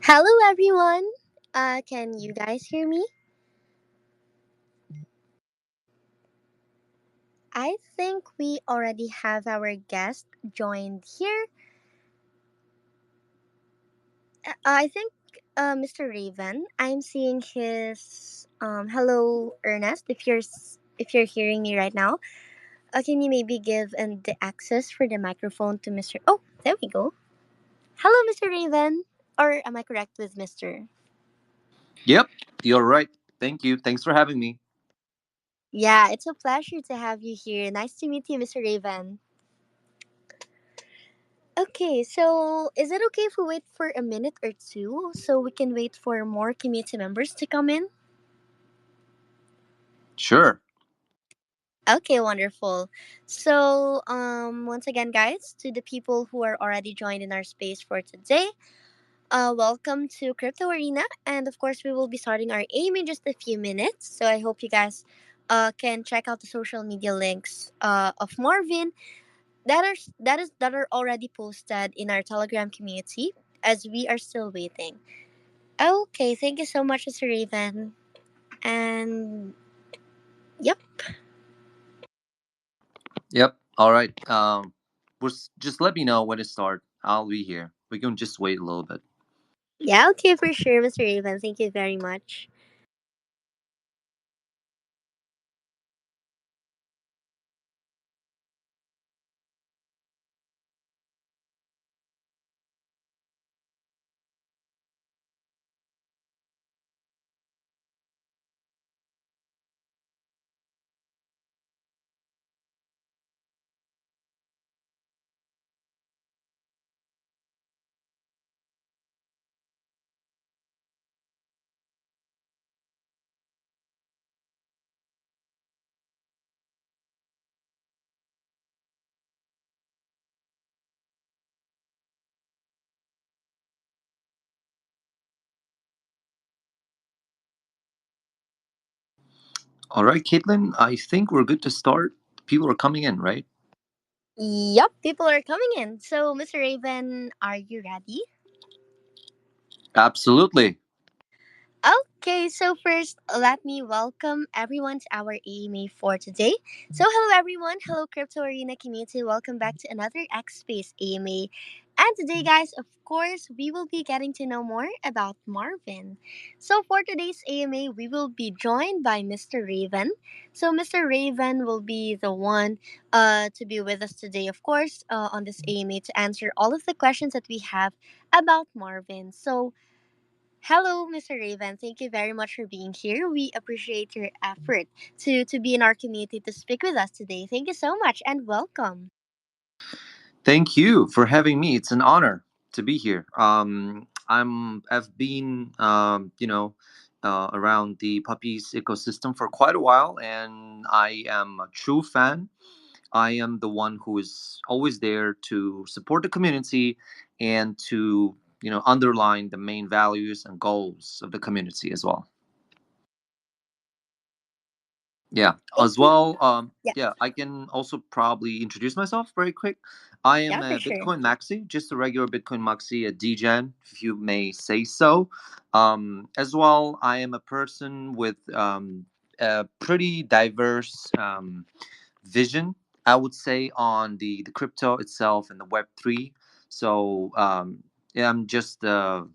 Hello, everyone. Can you guys hear me? I think we already have our guest joined here. I think Mr. Raven. I'm seeing his hello, Ernest. If you're hearing me right now, can you maybe give the access for the microphone to Mr. Oh, there we go. Hello, Mr. Raven. Or am I correct with Mr.? Yep, you're right. Thank you. Thanks for having me. Yeah, it's a pleasure to have you here. Nice to meet you, Mr. Raven. Okay, so is it okay if we wait for a minute or two so we can wait for more community members to come in? Sure. Okay, wonderful. So, once again, guys, to the people who are already joined in our space for today, welcome to Crypto Arena, and of course, we will be starting our aim in just a few minutes. So, I hope you guys can check out the social media links of Marvin that are already posted in our Telegram community as we are still waiting. Okay, thank you so much, Mr. Raven. And yep, Yep. All right. Just let me know when to start. I'll be here. We can just wait a little bit. yeah, okay, for sure, Mr. Raven. Thank you very much. All right, Caitlin. I think we're good to start. People are coming in, right? Yep, people are coming in. So, Mr. Raven, are you ready? Absolutely. Okay, so first, let me welcome everyone to our AMA for today. So, hello everyone. Hello, Crypto Arena community. Welcome back to another X Space AMA. And today, guys, of course, we will be getting to know more about Marvin. So, for today's AMA, we will be joined by Mr. Raven. So, Mr. Raven will be the one to be with us today, of course, on this AMA to answer all of the questions that we have about Marvin. So, hello, Mr. Raven. Thank you very much for being here. We appreciate your effort to be in our community to speak with us today. Thank you so much and welcome. Thank you for having me. It's an honor to be here. I've been around the puppies ecosystem for quite a while, and I am a true fan. I am the one who is always there to support the community and to underline the main values and goals of the community as well. Yeah, Thank as you. well. Yeah, Yeah, I can also probably introduce myself very quick. I yeah, am for a sure. Bitcoin maxi, just a regular Bitcoin maxi, a DGen, if you may say so. As well, I am a person with a pretty diverse vision, I would say, on the crypto itself and the Web3. So yeah, I'm just a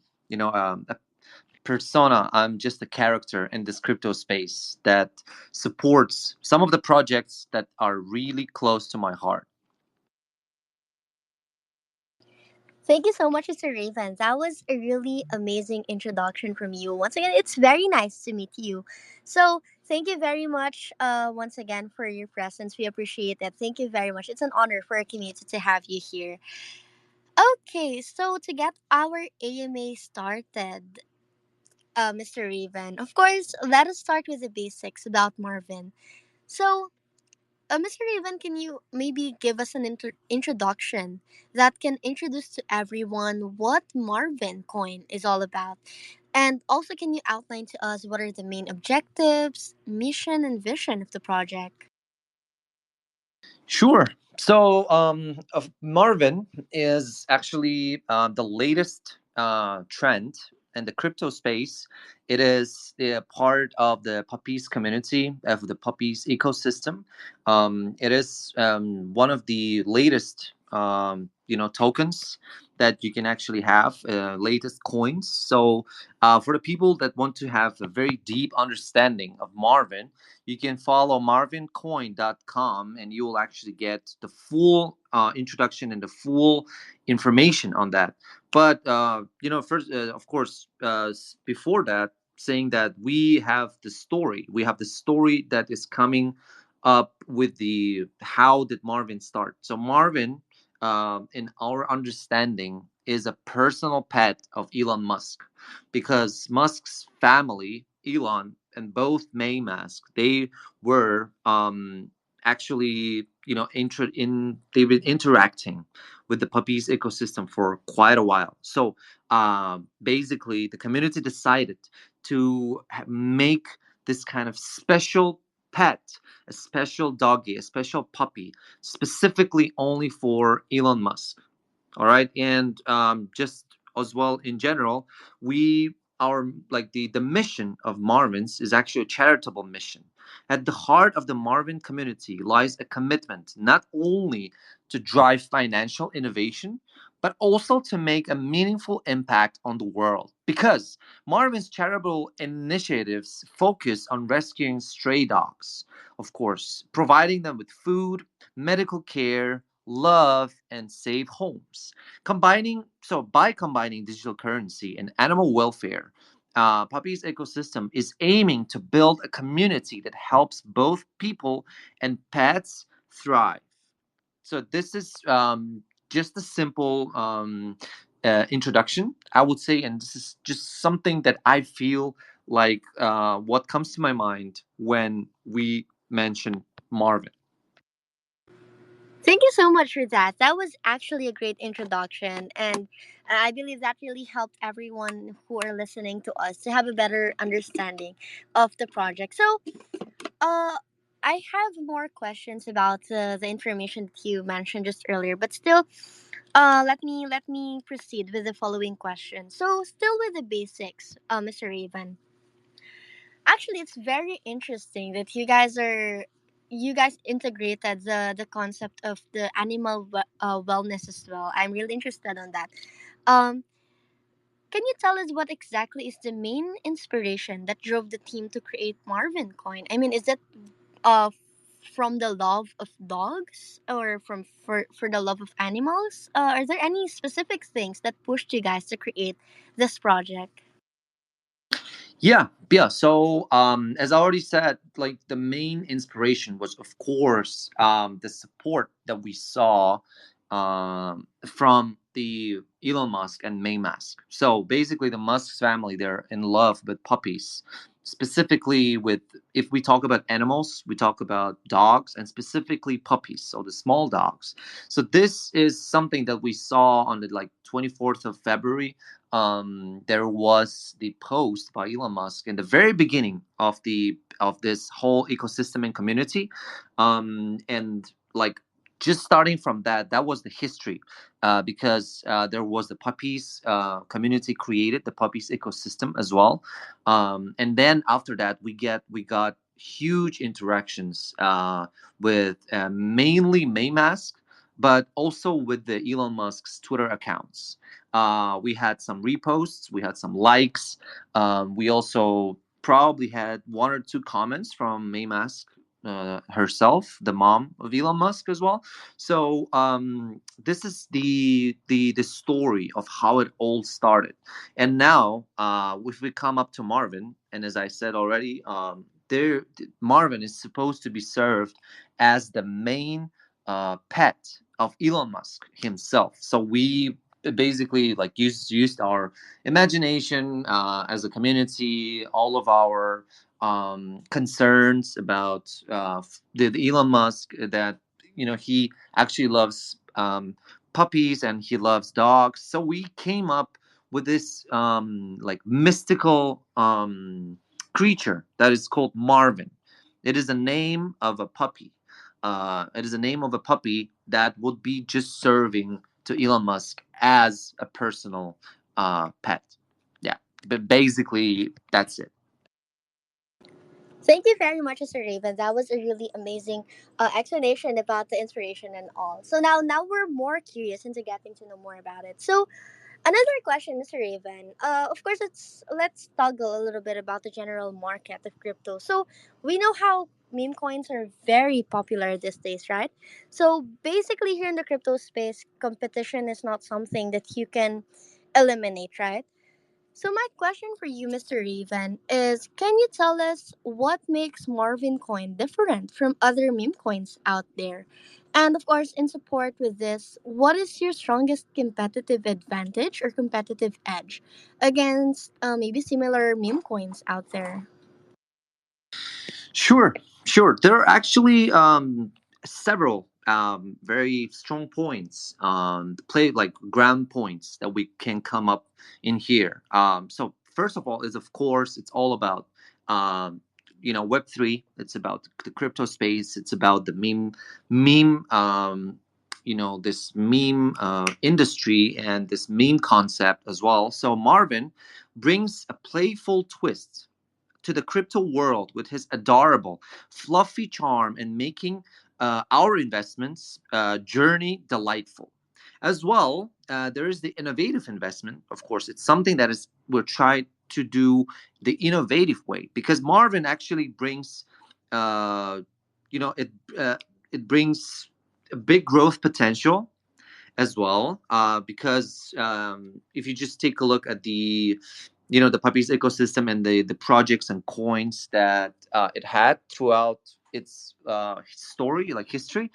persona. I'm just a character in this crypto space that supports some of the projects that are really close to my heart. Thank you so much, Mr. Raven. That was a really amazing introduction from you. Once again, it's very nice to meet you. So, thank you very much once again for your presence. We appreciate it. Thank you very much. It's an honor for our community to have you here. Okay, so to get our AMA started, Mr. Raven. Of course, let us start with the basics about Marvin. So, Mr. Raven, can you maybe give us an introduction that can introduce to everyone what Marvin Coin is all about? And also, can you outline to us what are the main objectives, mission, and vision of the project? Sure. So, Marvin is actually the latest trend. and the crypto space. It is a part of the puppies community, of the puppies ecosystem. It is one of the latest, tokens that you can actually have, latest coins. So, for the people that want to have a very deep understanding of Marvin, you can follow marvincoin.com, and you will actually get the full introduction and the full information on that. But first, of course, before that, saying that we have the story that is coming up with the how did Marvin start. So Marvin, in our understanding, is a personal pet of Elon Musk, because Musk's family, Elon and both May Musk, they were actually, they've been interacting with the puppies ecosystem for quite a while. So basically, the community decided to make this kind of special pet, a special doggy, a special puppy, specifically only for Elon Musk. All right, and just as well in general, we our like the mission of Marvin's is actually a charitable mission. At the heart of the Marvin community lies a commitment not only to drive financial innovation, but also to make a meaningful impact on the world, because Marvin's charitable initiatives focus on rescuing stray dogs, of course, providing them with food, medical care, love, and safe homes. By combining digital currency and animal welfare, Puppy's ecosystem is aiming to build a community that helps both people and pets thrive. So this is just a simple introduction, I would say, and this is just something that I feel like what comes to my mind when we mention Marvin. Thank you so much for that. That was actually a great introduction, and I believe that really helped everyone who are listening to us to have a better understanding of the project. So, uh, I have more questions about the information that you mentioned just earlier, but still, let me proceed with the following question. So, still with the basics, Mr. Raven. Actually, it's very interesting that you guys integrated the concept of the animal wellness as well. I'm really interested on that. Um, can you tell us what exactly is the main inspiration that drove the team to create Marvin Coin? I mean, is it uh from the love of dogs or for the love of animals? Are there any specific things that pushed you guys to create this project? Yeah, yeah. So, as I already said, like the main inspiration was, of course, the support that we saw from the Elon Musk and May Musk. So basically, the Musk family, they're in love with puppies. Specifically, with if we talk about animals, we talk about dogs, and specifically puppies, so the small dogs. So this is something that we saw on the 24th of February. There was the post by Elon Musk in the very beginning of this whole ecosystem and community, and just starting from that, that was the history, because there was the puppies community created, the puppies ecosystem as well, and then after that we got huge interactions with mainly Maymask, but also with the Elon Musk's Twitter accounts. We had some reposts, we had some likes. We also probably had one or two comments from May Musk herself, the mom of Elon Musk as well. So this is the story of how it all started. And now, if we come up to Marvin, and as I said already, there Marvin is supposed to be served as the main pet of Elon Musk himself. So we basically used our imagination as a community, all of our concerns about the Elon Musk, that he actually loves puppies and he loves dogs. So we came up with this mystical creature that is called Marvin. It is a name of a puppy. It is a name of a puppy that would be just serving to Elon Musk as a personal pet. Yeah. But basically, that's it. Thank you very much, Mr. Raven. That was a really amazing explanation about the inspiration and all. So now we're more curious into getting to know more about it. So another question, Mr. Raven. Of course, let's toggle a little bit about the general market of crypto. So we know how meme coins are very popular these days, right? So basically, here in the crypto space, competition is not something that you can eliminate, right? So my question for you, Mr. Raven, is can you tell us what makes Marvin coin different from other meme coins out there? And of course, in support with this, what is your strongest competitive advantage or competitive edge against maybe similar meme coins out there? Sure, sure. There are actually several very strong points, play like ground points that we can come up in here. So first of all, is of course it's all about Web3. It's about the crypto space. It's about the meme. This meme industry and this meme concept as well. So Marvin brings a playful twist to the crypto world with his adorable, fluffy charm and making our investments journey delightful. As well, there is the innovative investment. Of course, it's something that is we're trying to do the innovative way because Marvin actually brings, uh, you know, it uh, it brings a big growth potential as well because if you just take a look at the puppies ecosystem and the projects and coins that it had throughout its story like history,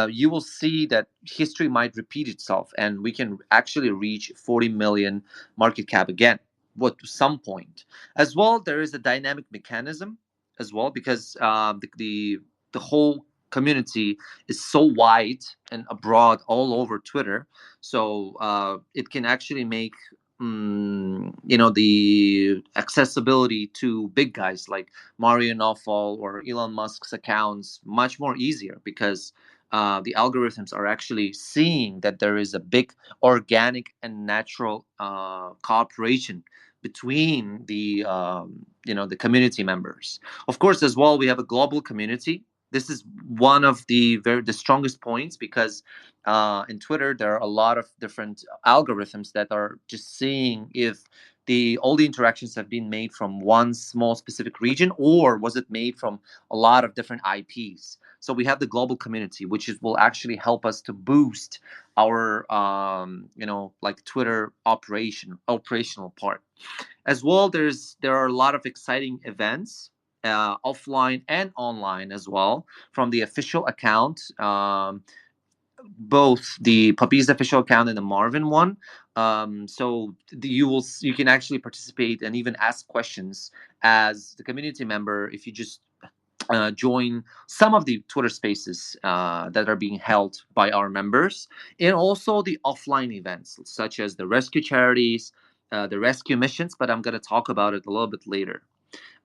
you will see that history might repeat itself and we can actually reach 40 million market cap again what to some point as well. There is a dynamic mechanism as well because the whole community is so wide and abroad all over Twitter, so it can actually make the accessibility to big guys like Mario Nawfal or Elon Musk's accounts much more easier because the algorithms are actually seeing that there is a big organic and natural cooperation between the community members. Of course, as well, we have a global community. This is one of the strongest points because in Twitter there are a lot of different algorithms that are just seeing if all the interactions have been made from one small specific region or was it made from a lot of different IPs. So we have the global community, which will actually help us to boost our like Twitter operational part as well. There are a lot of exciting events, offline and online as well, from the official account, both the Puppies official account and the Marvin one. So you can actually participate and even ask questions as the community member if you just join some of the Twitter spaces that are being held by our members, and also the offline events such as the rescue charities, the rescue missions. But I'm going to talk about it a little bit later.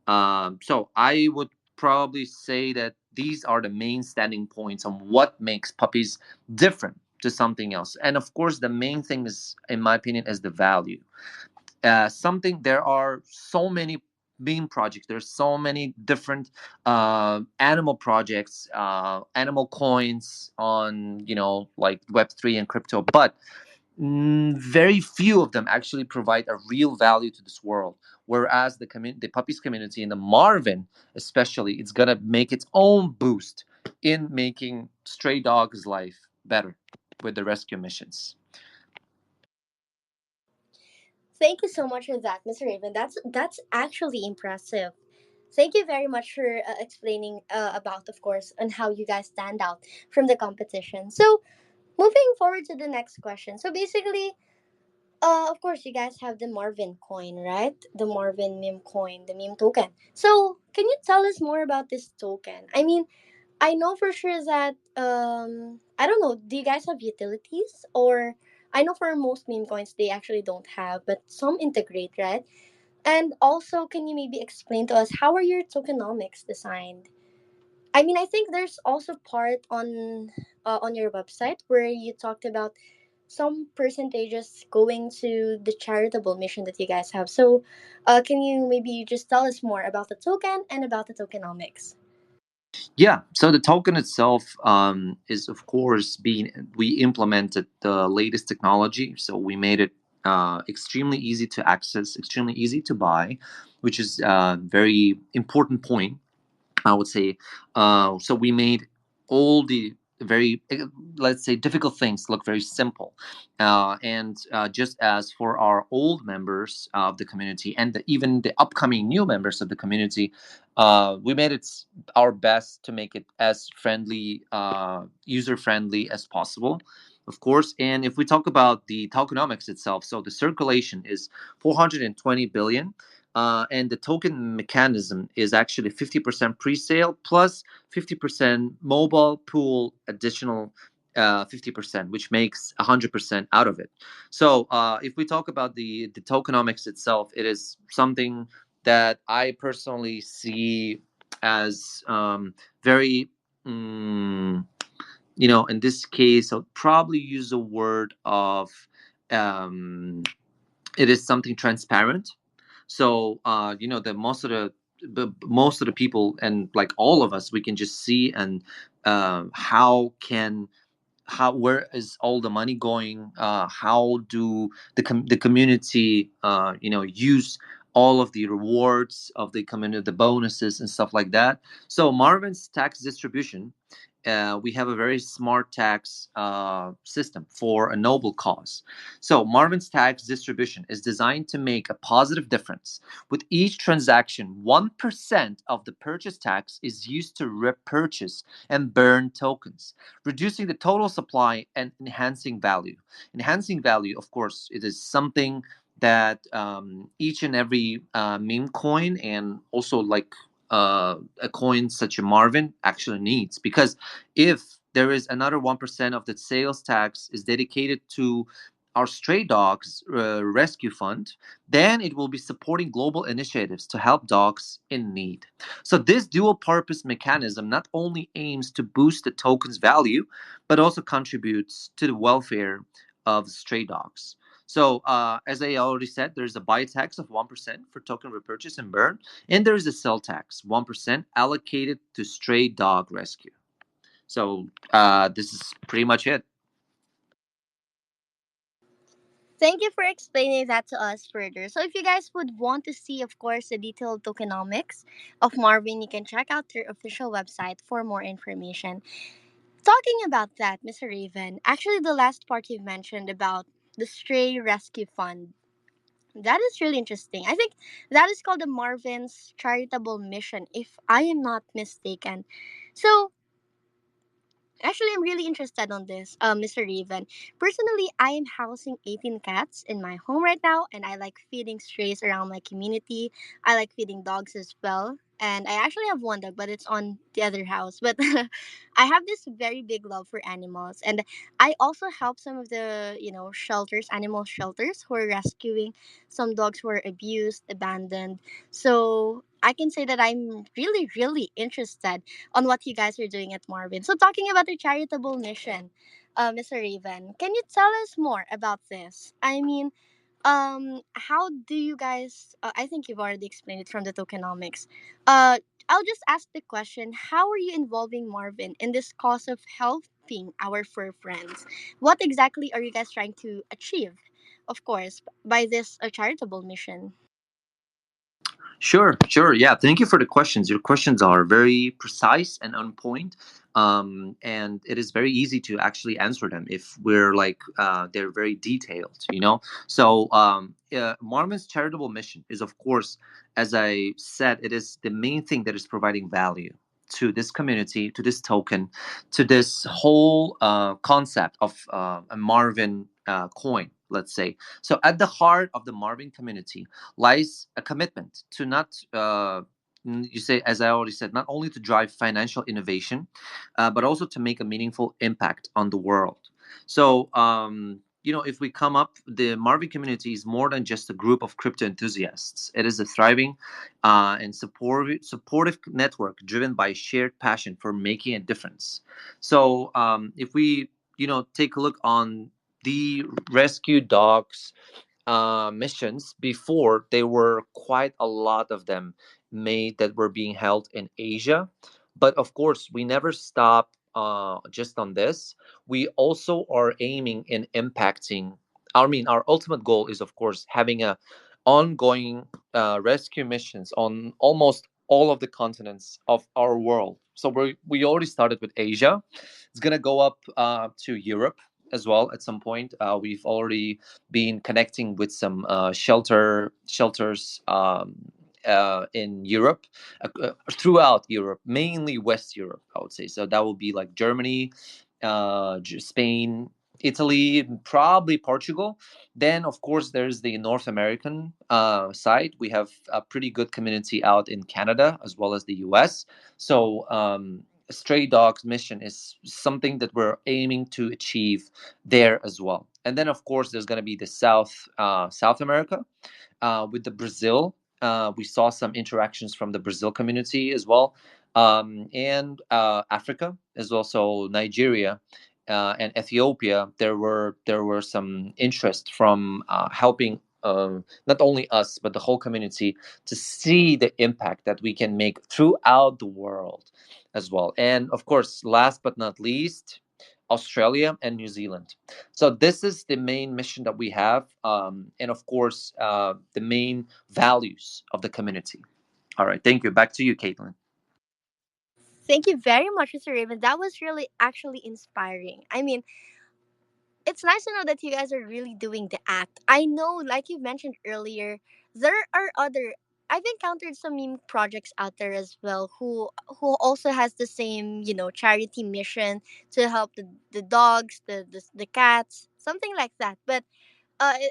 So I would probably say that these are the main standing points on what makes puppies different to something else. And of course, the main thing is, in my opinion, is the value. Something there are so many bean projects. There's so many different animal projects, animal coins on like Web3 and crypto, but very few of them actually provide a real value to this world. Whereas the puppies community and the Marvin, especially, it's gonna make its own boost in making stray dogs' life better with the rescue missions. Thank you so much for that, Mr. Raven. That's actually impressive. Thank you very much for explaining about, of course, and how you guys stand out from the competition. So, moving forward to the next question. So, basically, of course, you guys have the Marvin coin, right? The Marvin meme coin, the meme token. So, can you tell us more about this token? I mean, I know for sure that I don't know. Do you guys have utilities or? I know for most meme coins they actually don't have, but some integrate, right? And also, can you maybe explain to us how are your tokenomics designed? I mean, I think there's also part on your website where you talked about some percentages going to the charitable mission that you guys have. So, can you maybe just tell us more about the token and about the tokenomics? Yeah, so the token itself is, of course, being we implemented the latest technology, so we made it extremely easy to access, extremely easy to buy, which is a very important point, I would say. So we made all the very, let's say, difficult things look very simple. And just as for our old members of the community and even the upcoming new members of the community, we made it our best to make it as friendly, user friendly as possible. Of course, and if we talk about the tokenomics itself, so the circulation is 420 billion, and the token mechanism is actually 50% pre-sale plus 50% mobile pool additional 50%, which makes 100% out of it. So if we talk about the tokenomics itself, it is something that I personally see as very mm, in this case I'll probably use a word of um, it is something transparent. So the most of the people, and like all of us, we can just see and how where is all the money going, how do the community use all of the rewards of the community, the bonuses and stuff like that. So Marvin's tax distribution, we have a very smart tax system for a noble cause. So Marvin's tax distribution is designed to make a positive difference. With each transaction, 1% of the purchase tax is used to repurchase and burn tokens, reducing the total supply and enhancing value. Enhancing value, of course, it is something that each and every meme coin, and also like a coin such a Marvin, actually needs, because if there is another 1% of the sales tax is dedicated to our stray dogs rescue fund, then it will be supporting global initiatives to help dogs in need. So this dual purpose mechanism not only aims to boost the token's value, but also contributes to the welfare of stray dogs. So, as I already said, there's a buy tax of 1% for token repurchase and burn, and there's a sell tax, 1% allocated to stray dog rescue. So, this is pretty much it. Thank you for explaining that to us further. So, if you guys would want to see, of course, the detailed tokenomics of Marvin, you can check out their official website for more information. Talking about that, Mr. Raven, actually, the last part you mentioned about the Stray Rescue Fund, that is really interesting. I think that is called the Marvin's Charitable Mission, if I am not mistaken. So, actually, I'm really interested on this, Mr. Raven. Personally, I am housing 18 cats in my home right now, and I like feeding strays around my community. I like feeding dogs as well. And I actually have one dog, but it's on the other house. But I have this very big love for animals. And I also help some of the, shelters, animal shelters, who are rescuing some dogs who are abused, abandoned. So I can say that I'm really, really interested on what you guys are doing at Marvin. So, talking about the charitable mission, Mr. Raven, can you tell us more about this? I mean, how do you guys? I think you've already explained it from the tokenomics. Uh, I'll just ask the question: how are you involving Marvin in this cause of helping our fur friends? What exactly are you guys trying to achieve? Of course, by this charitable mission. Sure, sure. Yeah, thank you for the questions. Your questions are very precise and on point. And it is very easy to actually answer them if we're like, they're very detailed, you know? So, Mormon's charitable mission is, of course, as I said, it is the main thing that is providing value to this community, to this token, to this whole concept of a Marvin coin, let's say. So, at the heart of the Marvin community lies a commitment to not you say, as I already said, not only to drive financial innovation, but also to make a meaningful impact on the world. So if we come up, the Marvin community is more than just a group of crypto enthusiasts. It is a thriving and supportive network driven by shared passion for making a difference. So if we take a look on the rescue dogs missions before, there were quite a lot of them made that were being held in Asia. But of course, we never stop just on this. We also are aiming in impacting. I mean, our ultimate goal is, of course, having a ongoing rescue missions on almost all of the continents of our world. So we already started with Asia. It's gonna go up to Europe as well at some point. We've already been connecting with some shelters in Europe, throughout Europe, mainly West Europe, I would say. So that will be like Germany, Spain, Italy, probably Portugal. Then, of course, there's the North American side. We have a pretty good community out in Canada as well as the US. So, stray dogs mission is something that we're aiming to achieve there as well. And then, of course, there's going to be the South America, with the Brazil. We saw some interactions from the Brazil community as well, and Africa as well. So Nigeria and Ethiopia, there were some interest from helping. Not only us, but the whole community to see the impact that we can make throughout the world as well. And of course, last but not least, Australia and New Zealand. So this is the main mission that we have, and of course, the main values of the community. All right, thank you. Back to you, Caitlin. Thank you very much, Mr. Raven. That was really actually inspiring. I mean, it's nice to know that you guys are really doing the act. I know, like you mentioned earlier, there are other. I've encountered some meme projects out there as well who also has the same charity mission to help the dogs, the cats, something like that. But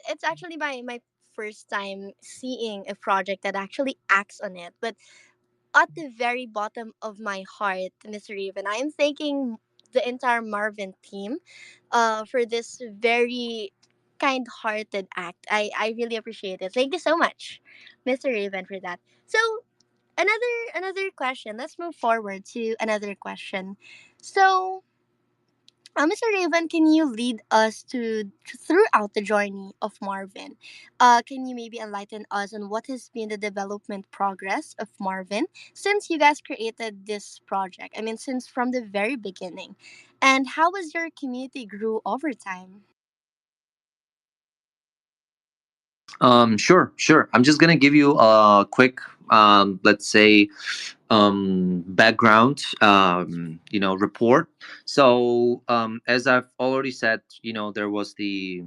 it's actually my first time seeing a project that actually acts on it. But at the very bottom of my heart, Mr. Raven, I am thanking the entire Marvin team for this very kind-hearted act. I really appreciate it. Thank you so much, Mr. Raven, for that. So another question. Let's move forward to another question. So Mr. Raven, can you lead us throughout the journey of Marvin? Can you maybe enlighten us on what has been the development progress of Marvin since you guys created this project? I mean, since from the very beginning, and how has your community grew over time? Sure. I'm just gonna give you a quick, let's say, background, report. So, as I've already said, there was the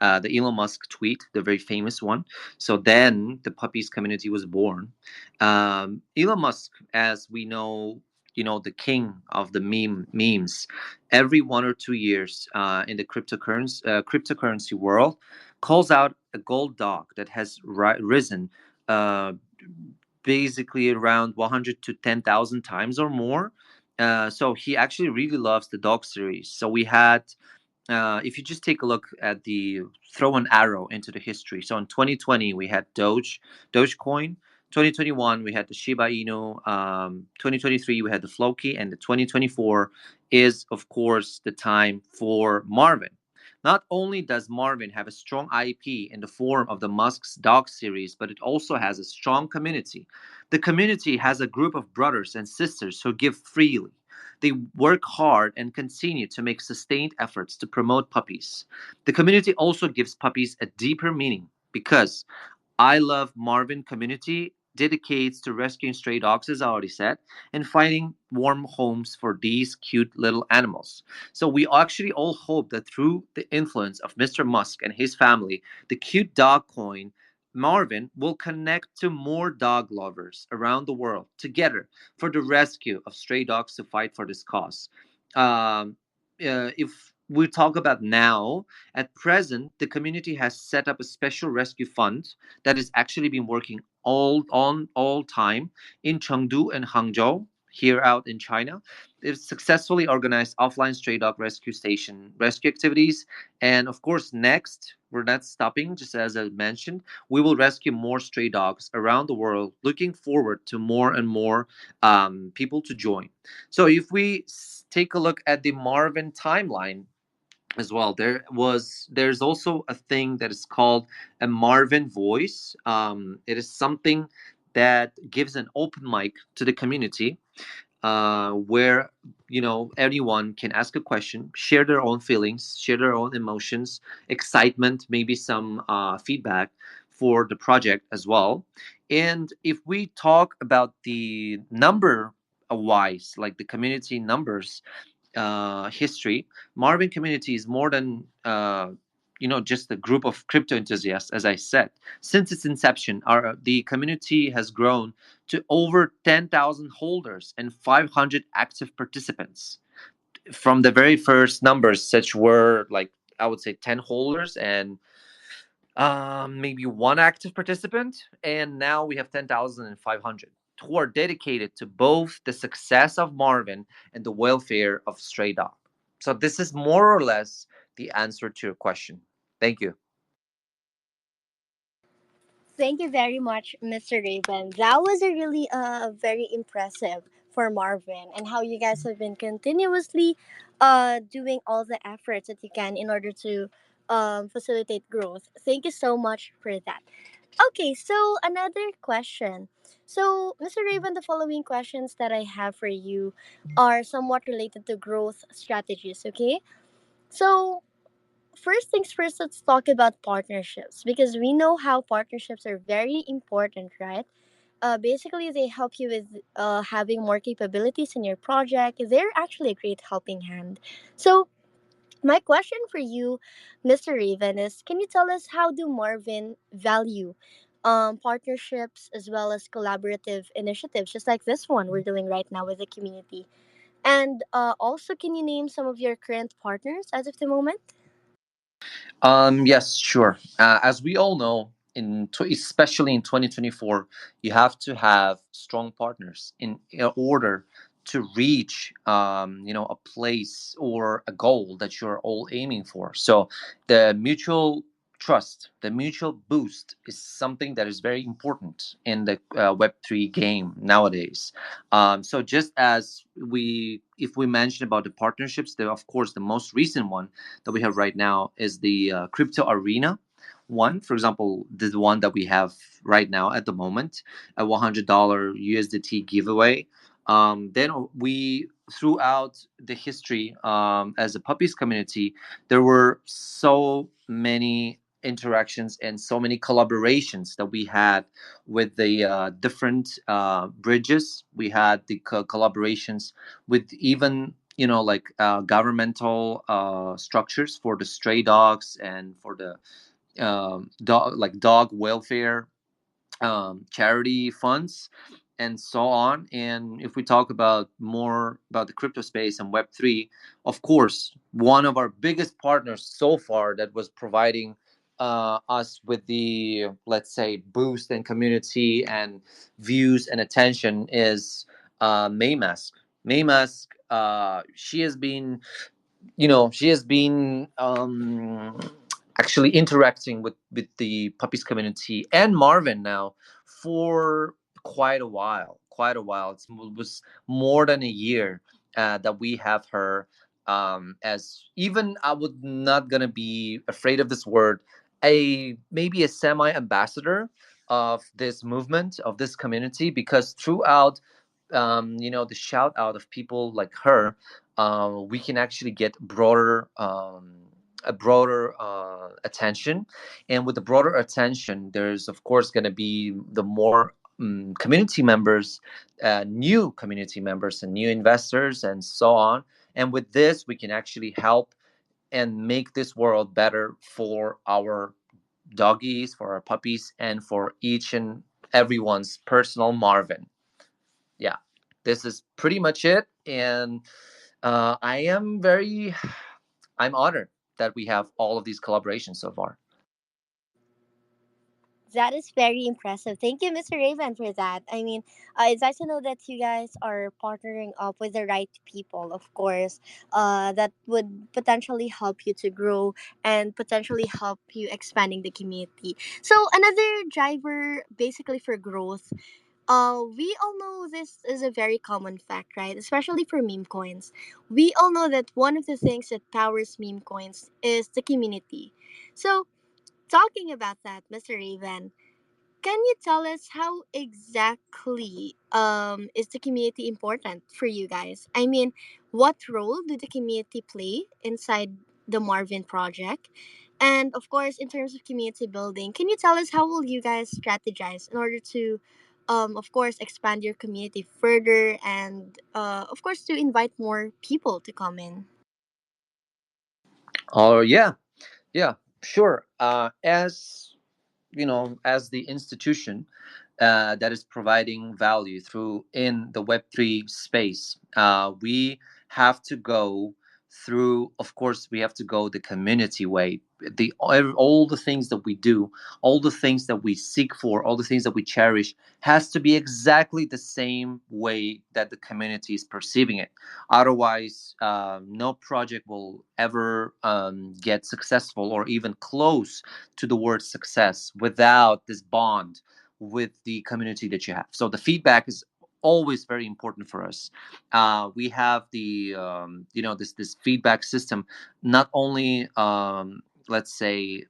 Elon Musk tweet, the very famous one. So then the puppies community was born. Elon Musk, as we know, the king of the memes. Every 1 or 2 years, in the cryptocurrency world, calls out a gold dog that has risen, uh, basically around 100 to 10,000 times or more. So he actually really loves the dog series. So we had, if you just take a look at the throw an arrow into the history. So in 2020 we had Dogecoin. 2021 we had the Shiba Inu. 2023 we had the Floki, and the 2024 is of course the time for Marvin. Not only does Marvin have a strong IP in the form of the Musk's dog series, but it also has a strong community. The community has a group of brothers and sisters who give freely. They work hard and continue to make sustained efforts to promote puppies. The community also gives puppies a deeper meaning because I Love Marvin community dedicates to rescuing stray dogs, as I already said, and finding warm homes for these cute little animals. So we actually all hope that through the influence of Mr. Musk and his family, the cute dog coin Marvin will connect to more dog lovers around the world together for the rescue of stray dogs to fight for this cause. Um, if we talk about now, at present, the community has set up a special rescue fund that has actually been working all time in Chengdu and Hangzhou, here out in China. It's successfully organized offline stray dog rescue station rescue activities. And of course, next, we're not stopping, just as I mentioned, we will rescue more stray dogs around the world, looking forward to more and more people to join. So if we take a look at the Marvin timeline, as well. There's also a thing that is called a Marvin voice. It is something that gives an open mic to the community, where anyone can ask a question, share their own feelings, share their own emotions, excitement, maybe some feedback for the project as well. And if we talk about the number wise, like the community numbers, history, Marvin community is more than just a group of crypto enthusiasts. As I said, since its inception, our the community has grown to over 10,000 holders and 500 active participants. From the very first numbers, such were like I would say 10 holders and maybe one active participant, and now we have 10,500 who are dedicated to both the success of Marvin and the welfare of Stray Dog. So this is more or less the answer to your question. Thank you. Thank you very much, Mr. Raven. That was a really very impressive for Marvin, and how you guys have been continuously doing all the efforts that you can in order to facilitate growth. Thank you so much for that. Okay, so another question. So, Mr. Raven, the following questions that I have for you are somewhat related to growth strategies, okay? So, first things first, let's talk about partnerships because we know how partnerships are very important, right? Basically, they help you with having more capabilities in your project. They're actually a great helping hand. So, my question for you, Mr. Raven, is can you tell us how do Marvin value partnerships as well as collaborative initiatives, just like this one we're doing right now with the community? And also, can you name some of your current partners as of the moment? Yes, sure. As we all know, especially in 2024, you have to have strong partners in order to reach, a place or a goal that you're all aiming for. So the mutual trust, the mutual boost is something that is very important in the Web3 game nowadays. So just as if we mention about the partnerships, of course, the most recent one that we have right now is the crypto arena one. For example, the one that we have right now at the moment, a $100 USDT giveaway. Then we throughout the history, as a puppies community, there were so many interactions and so many collaborations that we had with the different bridges. We had the collaborations with even like governmental structures for the stray dogs and for the dog welfare charity funds and so on. And if we talk about more about the crypto space and Web3, of course, one of our biggest partners so far that was providing us with the, let's say, boost in community and views and attention is Maymask. Maymask, she has been actually interacting with the puppies community and Marvin now for quite a while. It was more than a year that we have her, as, even I would not gonna be afraid of this word, a maybe a semi ambassador of this movement, of this community, because throughout the shout out of people like her, we can actually get a broader attention. And with the broader attention, there's of course going to be the more community members, new community members and new investors and so on. And with this we can actually help and make this world better for our doggies, for our puppies, and for each and everyone's personal Marvin. Yeah, this is pretty much it. And I'm honored that we have all of these collaborations so far. That is very impressive. Thank you, Mr. Raven, for that. I mean, it's nice to know that you guys are partnering up with the right people, of course, that would potentially help you to grow and potentially help you expanding the community. So, another driver basically for growth We all know this is a very common fact, right? Especially for meme coins. We all know that one of the things that powers meme coins is the community. So, talking about that, Mr. Raven, can you tell us how exactly is the community important for you guys? I mean, what role do the community play inside the Marvin project? And of course, in terms of community building, can you tell us how will you guys strategize in order to, of course, expand your community further and, of course, to invite more people to come in? Oh yeah, yeah, sure. As as the institution that is providing value through in the Web3 space, we have to go through. Of course, we have to go the community way. All the things that we do, all the things that we seek for, all the things that we cherish, has to be exactly the same way that the community is perceiving it. Otherwise, no project will ever get successful or even close to the word success without this bond with the community that you have. So the feedback is always very important for us. We have the this feedback system, not only let's say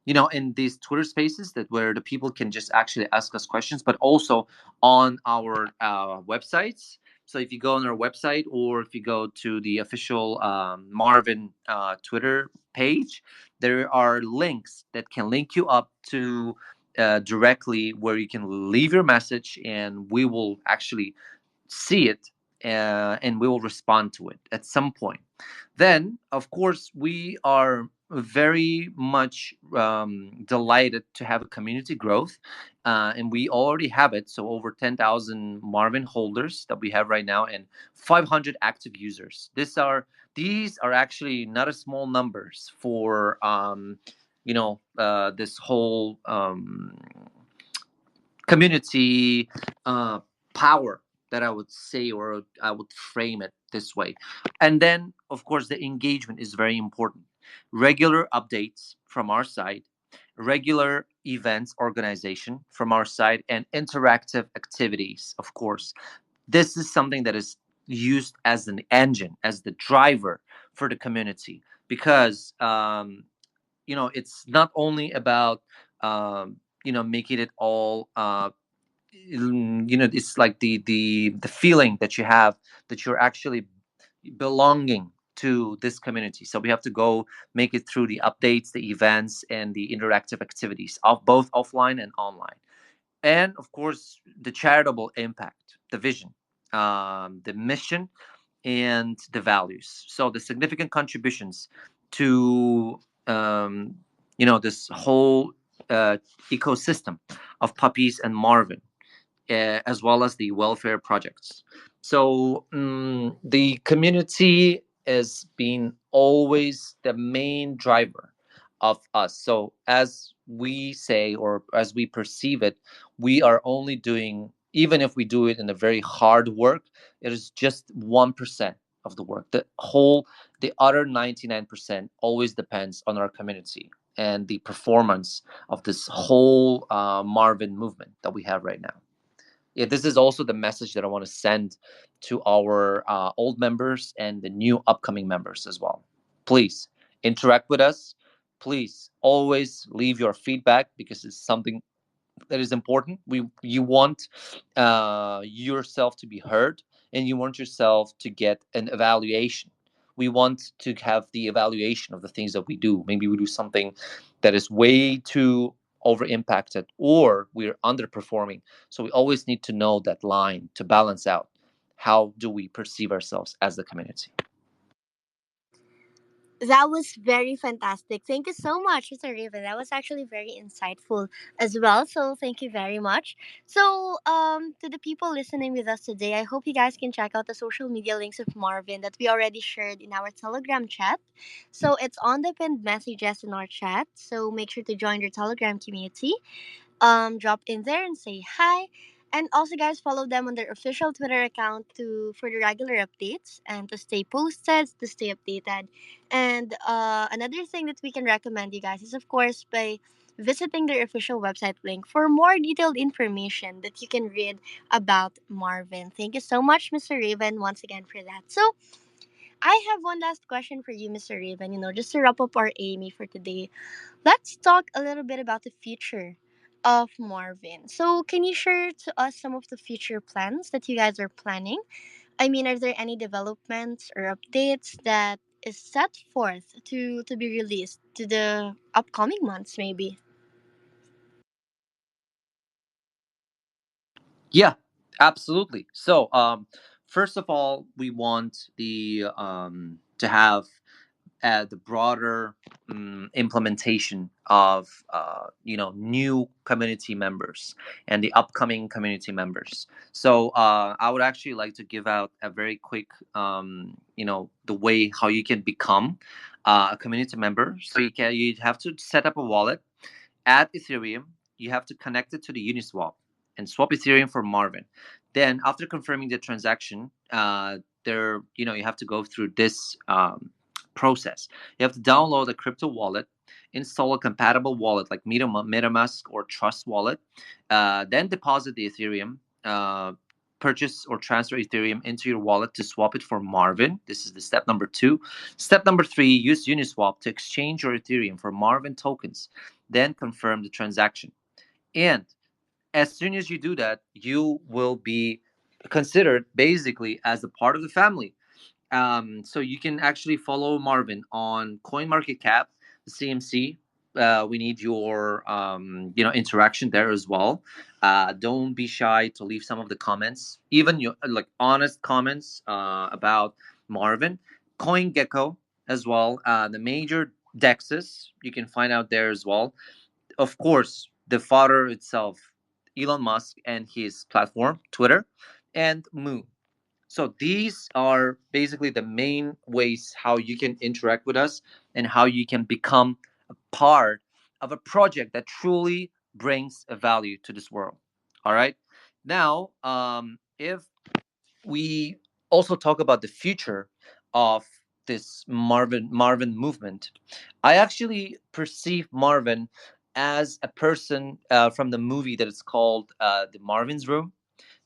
in these Twitter spaces that where the people can just actually ask us questions, but also on our websites. So if you go on our website or if you go to the official Marvin Twitter page, there are links that can link you up to directly where you can leave your message, and we will actually see it, and we will respond to it at some point. Then, of course, we are very much delighted to have a community growth, and we already have it. So, over 10,000 Marvin holders that we have right now, and 500 active users. These are actually not a small numbers for this whole community power, that I would say, or I would frame it this way. And then, of course, the engagement is very important. Regular updates from our side, regular events organization from our side, and interactive activities, of course. This is something that is used as an engine, as the driver for the community, because it's not only about making it all it's like the feeling that you have that you're actually belonging to this community. So we have to go make it through the updates, the events, and the interactive activities of both offline and online. And of course, the charitable impact, the vision, the mission, and the values. So the significant contributions to this whole uh, ecosystem of puppies and Marvin, as well as the welfare projects. So the community has been always the main driver of us. So as we say, or as we perceive it, we are only doing, even if we do it in a very hard work, it is just 1% of the work. The other 99% always depends on our community and the performance of this whole Marvin movement that we have right now. Yeah, this is also the message that I want to send to our old members and the new upcoming members as well. Please interact with us. Please always leave your feedback, because it's something that is important. You want yourself to be heard, and you want yourself to get an evaluation. We want to have the evaluation of the things that we do. Maybe we do something that is way too over impacted, or we're underperforming. So we always need to know that line to balance out. How do we perceive ourselves as a community? That was very fantastic. Thank you so much, Mr. Raven. That was actually very insightful as well. So thank you very much. So to the people listening with us today, I hope you guys can check out the social media links of Marvin that we already shared in our Telegram chat. So it's on the pinned messages in our chat. So make sure to join your Telegram community, drop in there and say hi. And also, guys, follow them on their official Twitter account to for the regular updates and to stay posted, to stay updated. And another thing that we can recommend you guys is, of course, by visiting their official website link for more detailed information that you can read about Marvin. Thank you so much, Mr. Raven, once again for that. So, I have one last question for you, Mr. Raven. Just to wrap up our Amy for today, let's talk a little bit about the future of Marvin. So, can you share to us some of the future plans that you guys are planning? I mean, are there any developments or updates that is set forth to be released to the upcoming months, maybe? Yeah, absolutely. So, first of all, we want the to have the broader implementation of new community members and the upcoming community members. So I would actually like to give out a very quick the way how you can become a community member. So you have to set up a wallet, add Ethereum. You have to connect it to the Uniswap and swap Ethereum for Marvin. Then, after confirming the transaction, you have to go through this process. You have to download a crypto wallet, install a compatible wallet like MetaMask or Trust Wallet, then deposit the Ethereum. Purchase or transfer Ethereum into your wallet to swap it for Marvin. This is the step number two. Step number three, use Uniswap to exchange your Ethereum for Marvin tokens, then confirm the transaction. And as soon as you do that, you will be considered basically as a part of the family. So you can actually follow Marvin on CoinMarketCap, the CMC. We need your interaction there as well. Don't be shy to leave some of the comments, even your like honest comments about Marvin. CoinGecko as well. The major dexes you can find out there as well. Of course, the father itself, Elon Musk, and his platform, Twitter, and Moon. So these are basically the main ways how you can interact with us and how you can become a part of a project that truly brings a value to this world. All right. Now, if we also talk about the future of this Marvin movement, I actually perceive Marvin as a person from the movie that is called The Marvin's Room.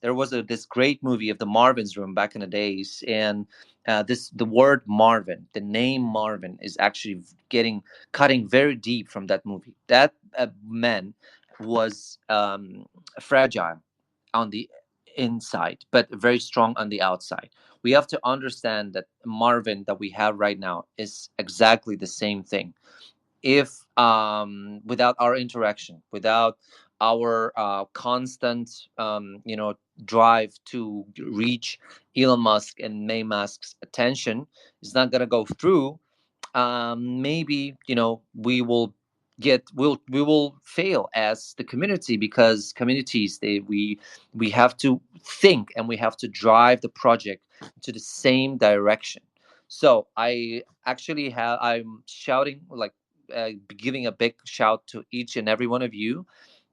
There was this great movie of the Marvin's Room back in the days, and the word Marvin, the name Marvin, is actually getting cutting very deep from that movie. That man was fragile on the inside, but very strong on the outside. We have to understand that Marvin that we have right now is exactly the same thing. If without our interaction, without our constant drive to reach Elon Musk and May Musk's attention, is not going to go through. Maybe we will fail as the community, because communities, we have to think and we have to drive the project to the same direction. So I'm shouting, like, giving a big shout to each and every one of you,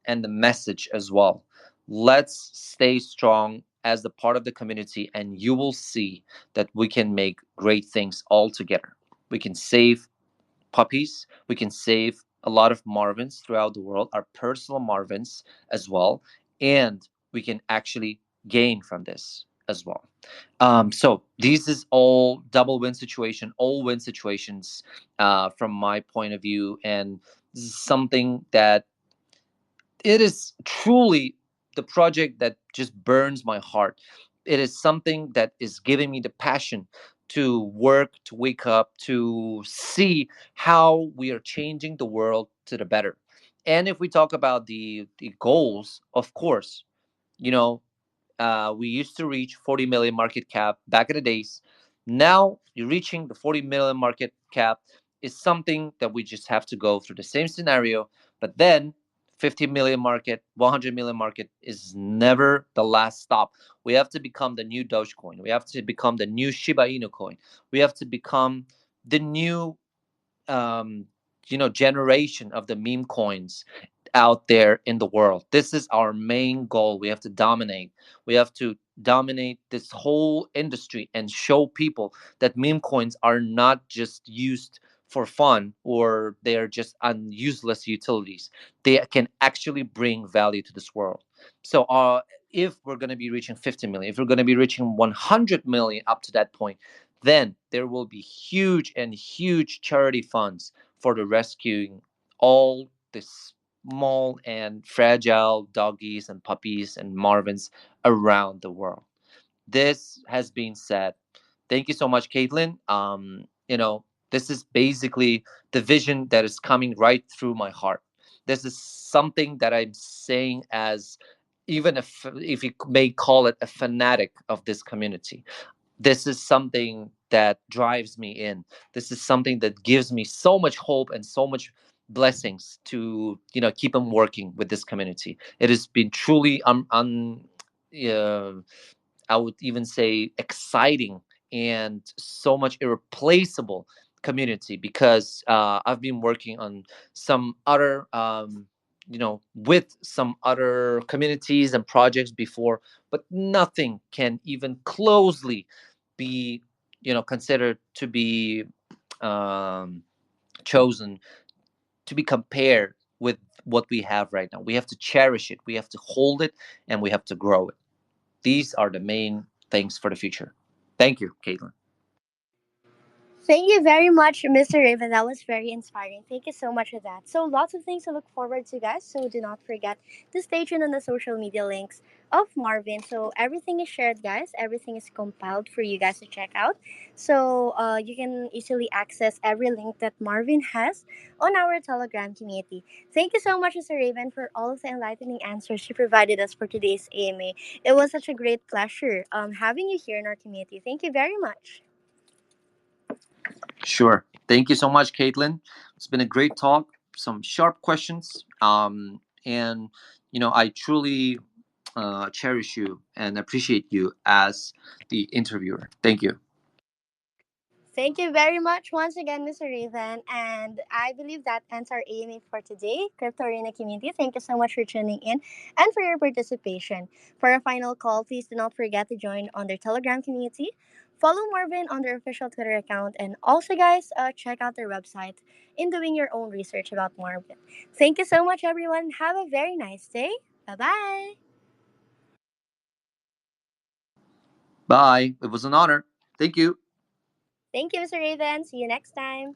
and the message as well. Let's stay strong as the part of the community, and you will see that we can make great things all together. We can save puppies, we can save a lot of Marvins throughout the world, our personal Marvins as well, and we can actually gain from this as well. So this is all double win situation, all win situations from my point of view, and this is something that it is truly the project that just burns my heart. It is something that is giving me the passion to work, to wake up, to see how we are changing the world to the better. And if we talk about the goals, of course, you know, we used to reach 40 million market cap back in the days. Now you're reaching the 40 million market cap is something that we just have to go through the same scenario. But then 50 million market, 100 million market is never the last stop. We have to become the new Dogecoin. We have to become the new Shiba Inu coin. We have to become the new um, generation of the meme coins out there in the world. This is our main goal. We have to dominate. We have to dominate this whole industry and show people that meme coins are not just used for fun or they are just useless utilities. They can actually bring value to this world. So if we're going to be reaching 50 million, if we're going to be reaching 100 million up to that point, then there will be huge and huge charity funds for the rescuing all the small and fragile doggies and puppies and Marvins around the world. This has been said. Thank you so much, Caitlin. This is basically the vision that is coming right through my heart. This is something that I'm saying as, even if you may call it, a fanatic of this community. This is something that drives me in. This is something that gives me so much hope and so much blessings to keep on working with this community. It has been truly uh, I would even say exciting and so much irreplaceable community, because I've been working on some other with some other communities and projects before, but nothing can even closely be considered to be um, chosen to be compared with what we have right now. We have to cherish it, we have to hold it, and we have to grow it. These are the main things for the future. Thank you, Caitlin. Thank you very much, Mr. Raven. That was very inspiring. Thank you so much for that. So, lots of things to look forward to, guys. So, do not forget to stay tuned on the social media links of Marvin. So, everything is shared, guys. Everything is compiled for you guys to check out. So, you can easily access every link that Marvin has on our Telegram community. Thank you so much, Mr. Raven, for all of the enlightening answers you provided us for today's AMA. It was such a great pleasure having you here in our community. Thank you very much. Sure. Thank you so much, Caitlin. It's been a great talk. Some sharp questions. And I truly cherish you and appreciate you as the interviewer. Thank you. Thank you very much once again, Mr. Raven. And I believe that ends our AMA for today, Crypto Arena community. Thank you so much for tuning in and for your participation. For a final call, please do not forget to join on their Telegram community. Follow Marvin on their official Twitter account. And also, guys, check out their website in doing your own research about Marvin. Thank you so much, everyone. Have a very nice day. Bye bye. Bye. It was an honor. Thank you. Thank you, Mr. Raven. See you next time.